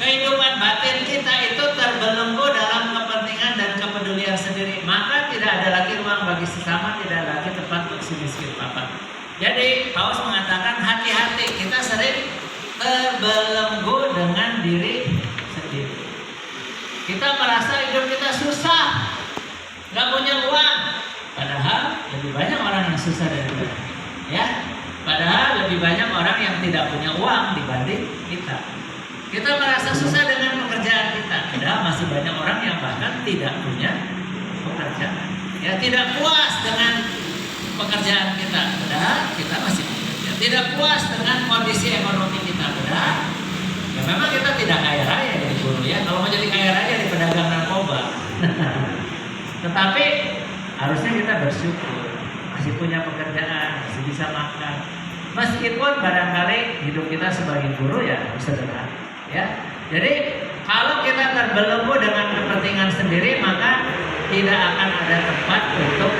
kehidupan batin kita itu terbelenggu dalam kepentingan dan kepedulian sendiri, maka tidak ada lagi ruang bagi sesama, tidak ada lagi tempat untuk si miskin papan. Jadi Paus mengatakan hati-hati, kita sering terbelenggu dengan diri sendiri. Kita merasa hidup kita susah, nggak punya uang, padahal lebih banyak orang yang susah dari kita, ya. Padahal lebih banyak orang yang tidak punya uang dibanding kita. Kita merasa susah dengan pekerjaan kita, padahal masih banyak orang yang bahkan tidak punya pekerjaan. Ya, tidak puas dengan pekerjaan kita, padahal kita masih bekerja. Tidak puas dengan kondisi ekonomi kita, padahal ya memang kita tidak kaya raya jadi guru ya. Kalau mau jadi kaya raya jadi pedagang narkoba. Tetapi harusnya kita bersyukur masih punya pekerjaan, masih bisa makan. Meskipun barangkali hidup kita sebagai guru ya sederhana, ya. Jadi kalau kita terbelenggu dengan kepentingan sendiri, maka tidak akan ada tempat untuk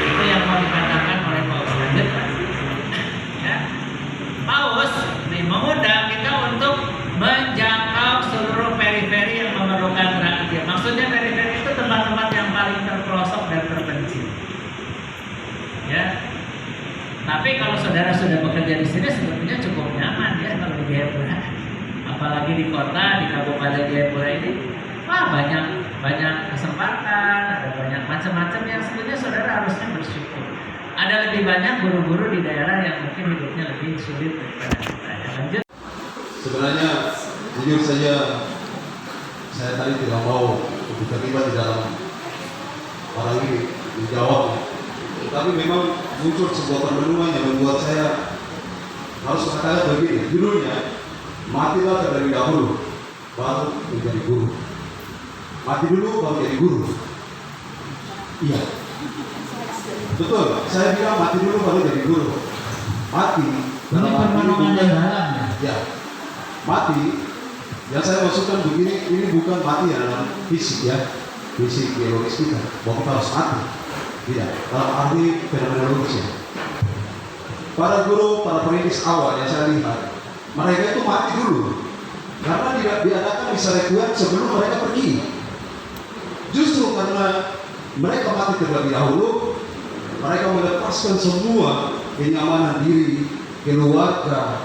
itu yang mau dikatakan oleh Paus selanjutnya. Ya. Paus mengundang kita untuk menjangkau seluruh periferi yang memerlukan rakyat. Maksudnya periferi itu tempat-tempat yang paling terpelosok dan terpencil. Ya. Tapi kalau saudara sudah bekerja di sini sebetulnya cukup nyaman ya kalau di Jayapura. Apalagi di kota, di Kabupaten Jayapura ini, wah banyak kesempatan, ada banyak macam-macam yang sebetulnya saudara harusnya bersyukur. Ada lebih banyak guru-guru di daerah yang mungkin hidupnya lebih sulit daripada kita. Ya, lanjut. Sebenarnya jujur saja saya tadi tidak mau terlibat di dalam orang ini dijawab. Tapi memang muncul sebuah perenungan yang membuat saya harus mengatakan begini. Judulnya, matilah terlebih dahulu, baru menjadi guru. Mati dulu, baru jadi guru. Iya, betul. Saya bilang mati dulu, baru jadi guru. Mati. Ini permenungan yang dalam. Ya, mati. Yang saya maksudkan begini, ini bukan mati yang dalam fisik ya, fisik biologis kita. Bahwa kita harus mati. Tidak, dalam arti fenomenologis ya. Para guru, para perintis awal yang saya lihat, mereka itu mati dulu karena tidak diadakan misa requiem sebelum mereka pergi. Justru karena mereka mati terlebih dahulu, mereka melepaskan semua kenyamanan diri, keluarga.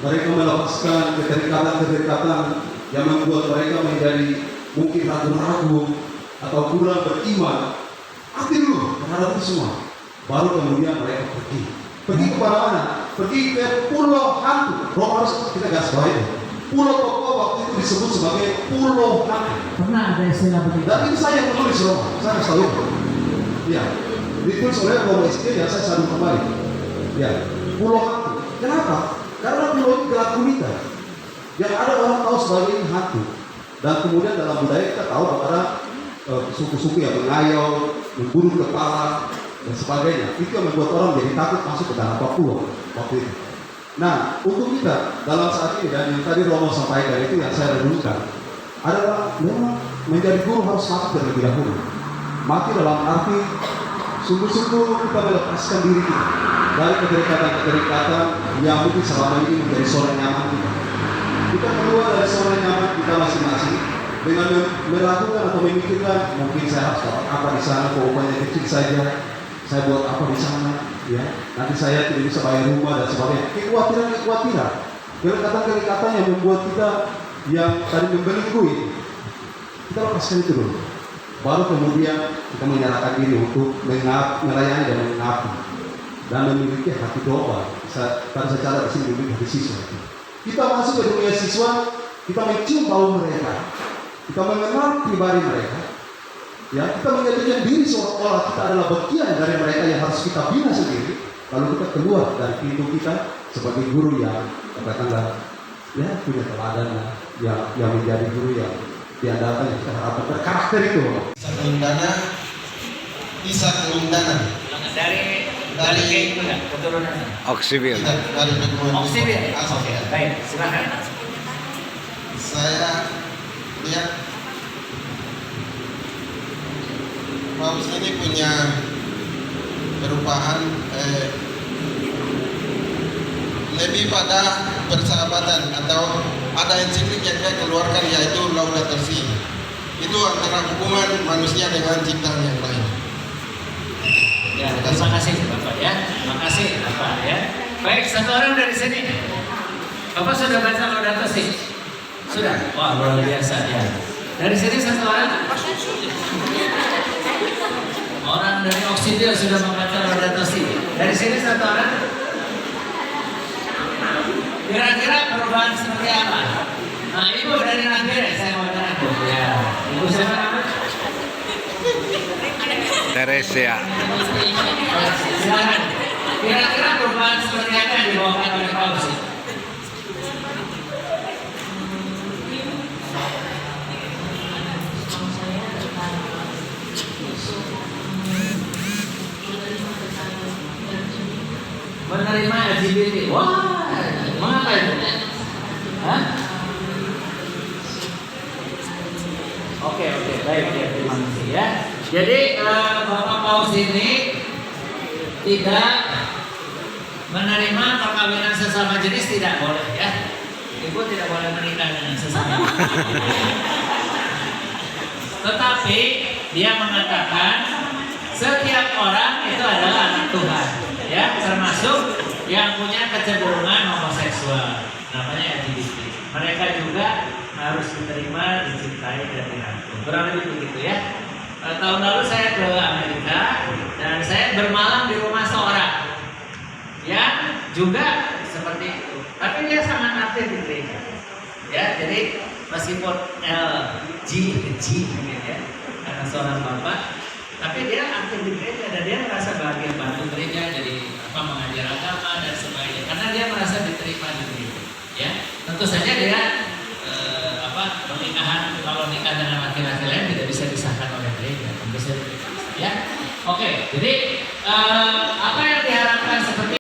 Mereka melepaskan keterikatan-keterikatan yang membuat mereka menjadi mungkin ragu-ragu atau kurang beriman. Mati dulu terhadap itu semua, baru kemudian mereka pergi. Pergi ke mana? Pergi ke pulau hantu. Roma harus kita garis bawahi. Pulau Papua waktu itu disebut sebagai pulau hantu. Pernah ada istilah begitu. Dan ini saya yang menulis Roma, saya harus tahu. Ya, ditulis oleh Roma istri yang saya sambung kembali. Ya, pulau hantu. Kenapa? Karena pulau ini gelap gulita. Yang ada orang tahu sebagai hantu. Dan kemudian dalam budaya kita tahu bahwa suku-suku yang mengayau, memburu kepala dan sebagainya. Itu yang membuat orang jadi takut masuk ke dalam Papua waktu itu. Nah, untuk kita dalam saat ini dan yang tadi Romo sampaikan itu yang saya renungkan adalah memang menjadi guru harus mati terlebih dahulu. Mati dalam arti sungguh-sungguh kita melepaskan diri kita dari keterikatan-keterikatan yang mungkin selama ini menjadi zona nyaman kita. Kita keluar dari zona nyaman kita masing-masing dengan meragukan atau memikirkan mungkin saya harus dapat apa di sana, upahnya kecil saja, saya buat apa di sana, ya nanti saya tidak bisa bayar rumah dan sebagainya. Kekhawatiran, kerekatan yang membuat kita yang tadi membelenggu kita lepaskan itu dulu. Baru kemudian kita menyerahkan diri untuk melayani dan mengabdi dan memiliki hati doa. Tadi saya cara di sini memiliki hati siswa. Kita masuk ke dunia siswa, kita mencium bau mereka. Kita mengenal pribadi mereka, ya kita menjadikan diri seolah-olah kita adalah bagian dari mereka yang harus kita bina sendiri. Lalu kita keluar dari pintu kita sebagai guru yang katakanlah ya punya teladan yang menjadi guru yang diandalkan yang kita harapkan berkarakter itu. Bisa keundangan dari itu ya keturunan. Oksibil. Oksibil. Baik, silakan. Saya lihat Paus ini punya perubahan lebih pada persahabatan atau ada ensiklik yang dia keluarkan yaitu Laudato Si. Itu antara hubungan manusia dengan ciptaan yang lain. Ya, terima kasih Bapak ya. Terima kasih Bapak ya. Baik, satu orang dari sini. Bapak sudah baca Laudato Si? Sudah? Wah, luar biasa ya. Dari sini satu orang. Orang dari Oksidio sudah membaca Laudato Si. Dari sini satu orang. Kira-kira perubahan seperti apa? Nah, Ibu dari Nagere, saya mau tanya. Ya, Ibu siapa namanya? Teresia. Silakan. Kira-kira perubahan seperti apa yang dibawakan oleh Paus? Menerima LGBT. Wah, mengapa itu? Hah? Oke, baik ya, terima kasih ya. Jadi Bapak Paus ini tidak menerima perkawinan sesama jenis, tidak boleh ya. Ibu tidak boleh menikah dengan sesama jenis. Tetapi dia mengatakan setiap orang itu adalah anak Tuhan, ya, termasuk yang punya kecenderungan homoseksual, namanya LGBT. Mereka juga harus diterima, dicintai dan dirangkul. Kurang lebih begitu ya. Tahun lalu saya ke Amerika dan saya bermalam di rumah seorang yang juga seperti itu. Tapi dia sangat aktif di gereja. Ya, jadi meskipun LG gitu ya, karena seorang bapak, tapi dia aktif di gereja dan dia merasa bahagia bantu gereja, jadi mengajar agama dan sebagainya. Karena dia merasa diterima di gereja. Ya, tentu saja dia pernikahan, kalau nikah dengan laki-laki lain tidak bisa disahkan oleh gereja, tentu saja ya. Oke, jadi apa yang diharapkan seperti